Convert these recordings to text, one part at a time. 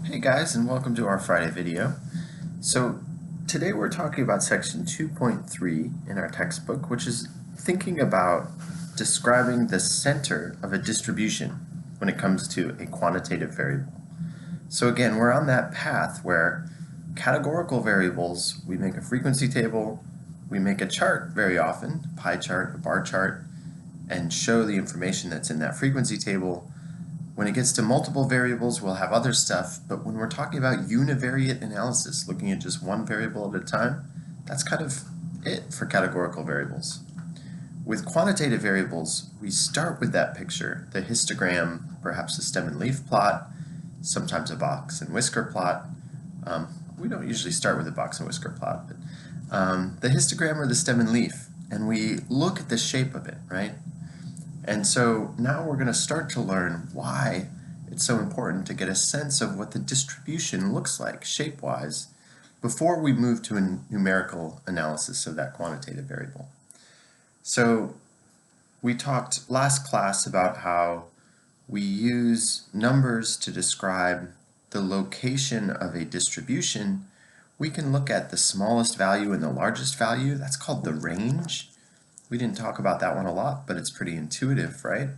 Hey guys, and welcome to our Friday video. So today we're talking about section 2.3 in our textbook, which is thinking about describing the center of a distribution when it comes to a quantitative variable. So again, we're on that path where categorical variables, we make a frequency table, we make a chart very often, pie chart, a bar chart, and show the information that's in that frequency table. When it gets to multiple variables, we'll have other stuff, but when we're talking about univariate analysis, looking at just one variable at a time, that's kind of it for categorical variables. With quantitative variables, we start with that picture, the histogram, perhaps a stem and leaf plot, sometimes a box and whisker plot. We don't usually start with a box and whisker plot, but the histogram or the stem and leaf, and we look at the shape of it, right? And so now we're going to start to learn why it's so important to get a sense of what the distribution looks like shape-wise before we move to a numerical analysis of that quantitative variable. So we talked last class about how we use numbers to describe the location of a distribution. We can look at the smallest value and the largest value. That's called the range. We didn't talk about that one a lot, but it's pretty intuitive, right?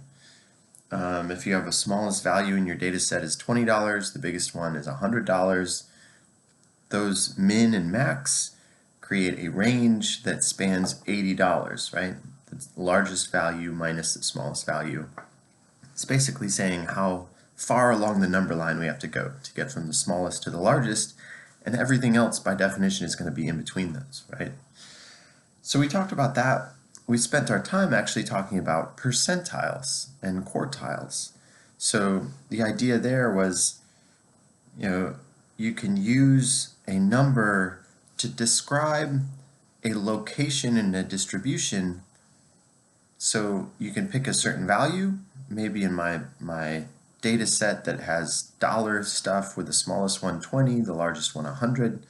If you have a smallest value in your data set is $20, the biggest one is $100, those min and max create a range that spans $80, right? The largest value minus the smallest value. It's basically saying how far along the number line we have to go to get from the smallest to the largest, and everything else by definition is going to be in between those, right? So we talked about that. We spent our time actually talking about percentiles and quartiles. So the idea there was, you can use a number to describe a location in a distribution. So you can pick a certain value, maybe in my data set that has dollar stuff with the smallest one 20, the largest one 100.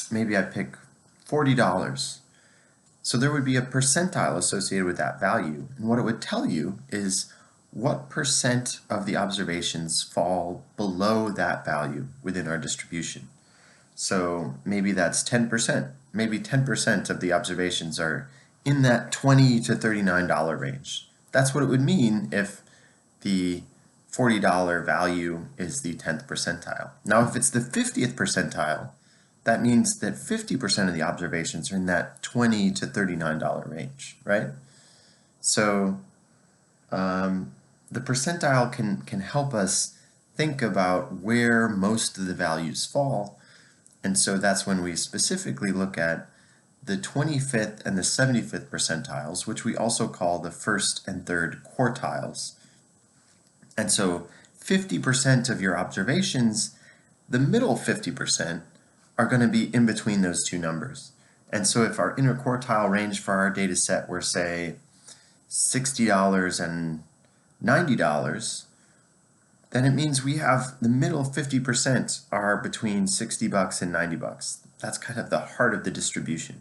Maybe I pick $40. So there would be a percentile associated with that value, and what it would tell you is what percent of the observations fall below that value within our distribution. So maybe that's 10%. Maybe 10% of the observations are in that $20 to $39 range. That's what it would mean if the $40 value is the 10th percentile. Now if it's the 50th percentile, that means that 50% of the observations are in that $20 to $39 range, right? So the percentile can help us think about where most of the values fall, and so that's when we specifically look at the 25th and the 75th percentiles, which we also call the first and third quartiles. And so 50% of your observations, the middle 50%, are going to be in between those two numbers. And so if our interquartile range for our data set were, say, $60 and $90, then it means we have the middle 50% are between $60 and $90. That's kind of the heart of the distribution.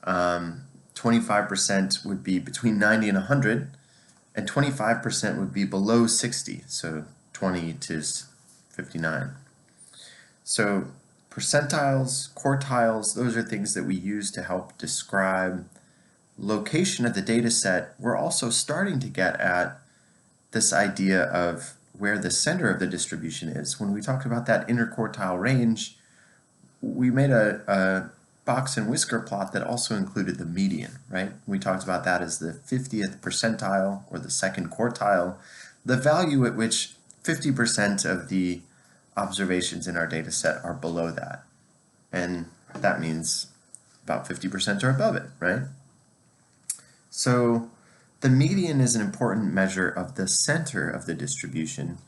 25% would be between 90 and 100, and 25% would be below 60, so 20 to 59. So percentiles, quartiles, those are things that we use to help describe location of the data set. We're also starting to get at this idea of where the center of the distribution is. When we talked about that interquartile range, we made a box and whisker plot that also included the median, right? We talked about that as the 50th percentile or the second quartile, the value at which 50% of the observations in our data set are below that, and that means about 50% are above it, right? So the median is an important measure of the center of the distribution.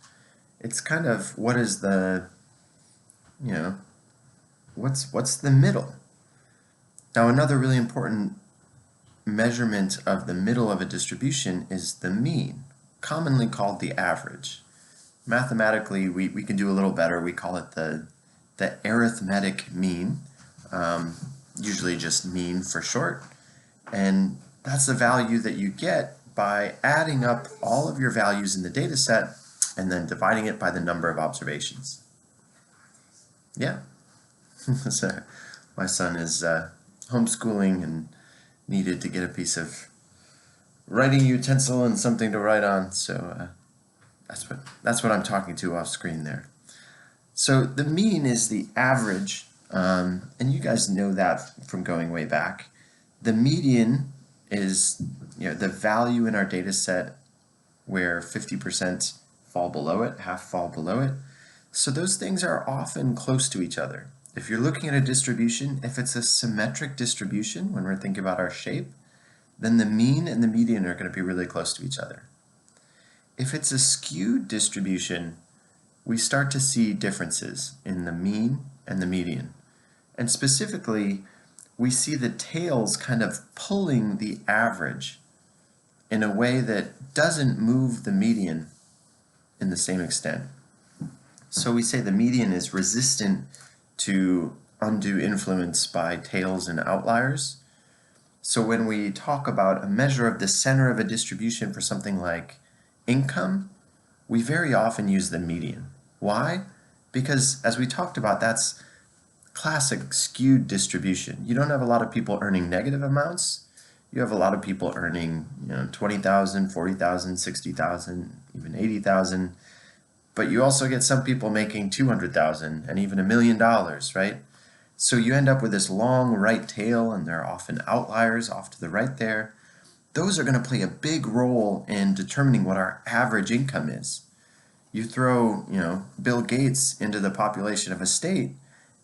It's kind of what is the, what's the middle? Now another really important measurement of the middle of a distribution is the mean, commonly called the average. Mathematically, we can do a little better. We call it the arithmetic mean, usually just mean for short. And that's the value that you get by adding up all of your values in the data set and then dividing it by the number of observations. Yeah. So my son is homeschooling and needed to get a piece of writing utensil and something to write on, so that's what I'm talking to off screen there. So the mean is the average, and you guys know that from going way back. The median is the value in our data set where 50% fall below it, half fall below it. So those things are often close to each other. If you're looking at a distribution, if it's a symmetric distribution, when we're thinking about our shape, then the mean and the median are going to be really close to each other. If it's a skewed distribution, we start to see differences in the mean and the median. And specifically, we see the tails kind of pulling the average in a way that doesn't move the median in the same extent. So we say the median is resistant to undue influence by tails and outliers. So when we talk about a measure of the center of a distribution for something like income, we very often use the median. Why? Because as we talked about, that's classic skewed distribution. You don't have a lot of people earning negative amounts. You have a lot of people earning, 20,000, 40,000, 60,000, even 80,000. But you also get some people making 200,000 and even $1 million, right? So you end up with this long right tail, and there are often outliers off to the right there. Those are going to play a big role in determining what our average income is. You throw, Bill Gates into the population of a state,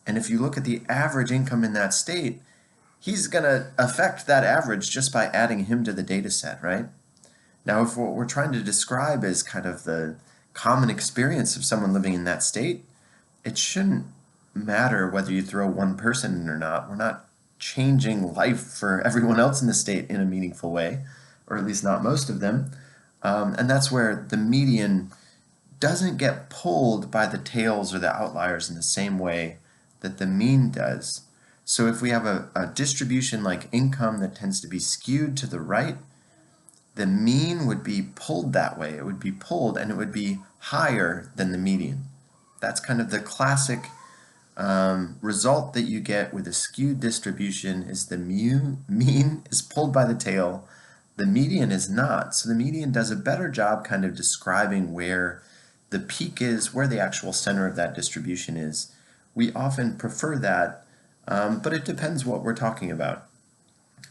and if you look at the average income in that state, he's going to affect that average just by adding him to the data set, right? Now, if what we're trying to describe is kind of the common experience of someone living in that state, it shouldn't matter whether you throw one person in or not. We're not changing life for everyone else in the state in a meaningful way, or at least not most of them. And that's where the median doesn't get pulled by the tails or the outliers in the same way that the mean does. So if we have a distribution like income that tends to be skewed to the right, the mean would be pulled that way. It would be pulled, and it would be higher than the median. That's kind of the classic result that you get with a skewed distribution is the mean is pulled by the tail, the median is not. So the median does a better job kind of describing where the peak is, where the actual center of that distribution is. We often prefer that, but it depends what we're talking about.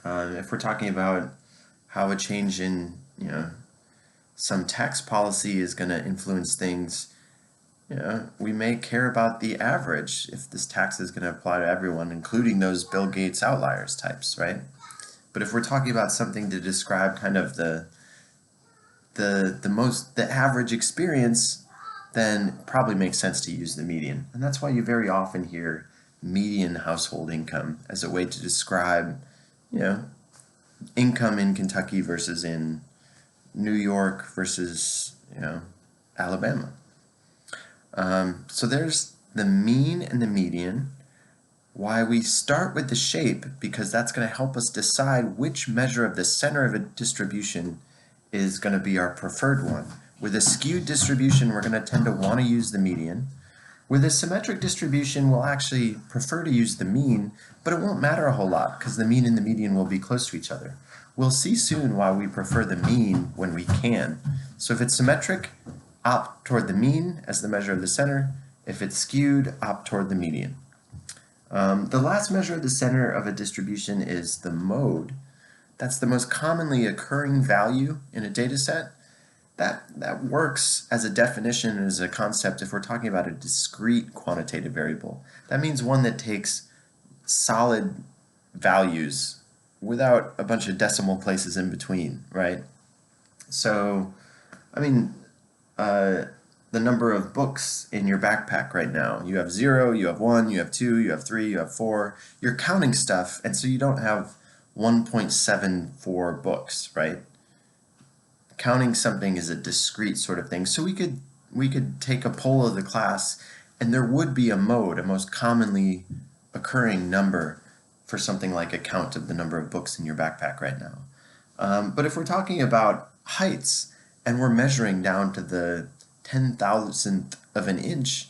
If we're talking about how a change in some tax policy is going to influence things, we may care about the average if this tax is going to apply to everyone, including those Bill Gates outliers types, right? But if we're talking about something to describe kind of the average experience, then it probably makes sense to use the median. And that's why you very often hear median household income as a way to describe, income in Kentucky versus in New York versus, Alabama. So there's the mean and the median. Why we start with the shape, because that's going to help us decide which measure of the center of a distribution is going to be our preferred one. With a skewed distribution, we're going to tend to want to use the median. With a symmetric distribution, we'll actually prefer to use the mean, but it won't matter a whole lot because the mean and the median will be close to each other. We'll see soon why we prefer the mean when we can. So if it's symmetric, opt toward the mean as the measure of the center. If it's skewed, opt toward the median. The last measure of the center of a distribution is the mode. That's the most commonly occurring value in a data set. That works as a definition and as a concept if we're talking about a discrete quantitative variable. That means one that takes solid values without a bunch of decimal places in between, right? So, the number of books in your backpack right now. You have 0, you have 1, you have 2, you have 3, you have 4. You're counting stuff, and so you don't have 1.74 books, right? Counting something is a discrete sort of thing. So we could take a poll of the class, and there would be a mode, a most commonly occurring number for something like a count of the number of books in your backpack right now. But if we're talking about heights, and we're measuring down to the 10,000th of an inch,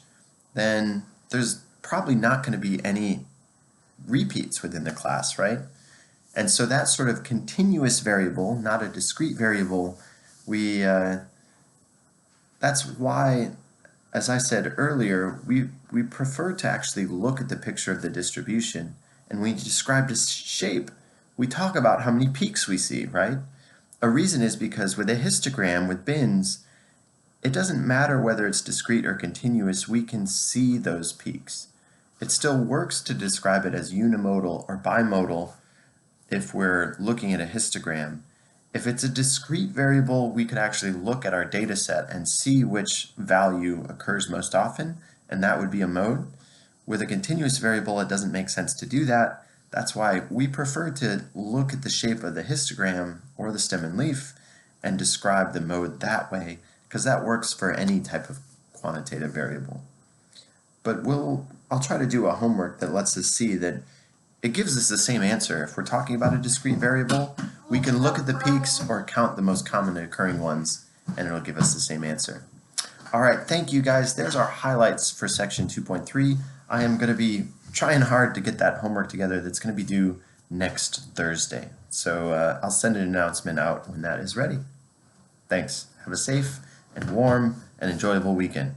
then there's probably not going to be any repeats within the class, right? And so that sort of continuous variable, not a discrete variable, that's why, as I said earlier, we prefer to actually look at the picture of the distribution. And when you describe this shape, we talk about how many peaks we see, right? A reason is because with a histogram, with bins, it doesn't matter whether it's discrete or continuous, we can see those peaks. It still works to describe it as unimodal or bimodal if we're looking at a histogram. If it's a discrete variable, we could actually look at our data set and see which value occurs most often, and that would be a mode. With a continuous variable, it doesn't make sense to do that. That's why we prefer to look at the shape of the histogram or the stem and leaf and describe the mode that way, because that works for any type of quantitative variable. But I'll try to do a homework that lets us see that it gives us the same answer. If we're talking about a discrete variable, we can look at the peaks or count the most common occurring ones, and it'll give us the same answer. All right, thank you guys. There's our highlights for section 2.3. I am going to be trying hard to get that homework together that's going to be due next Thursday. So I'll send an announcement out when that is ready. Thanks. Have a safe and warm and enjoyable weekend.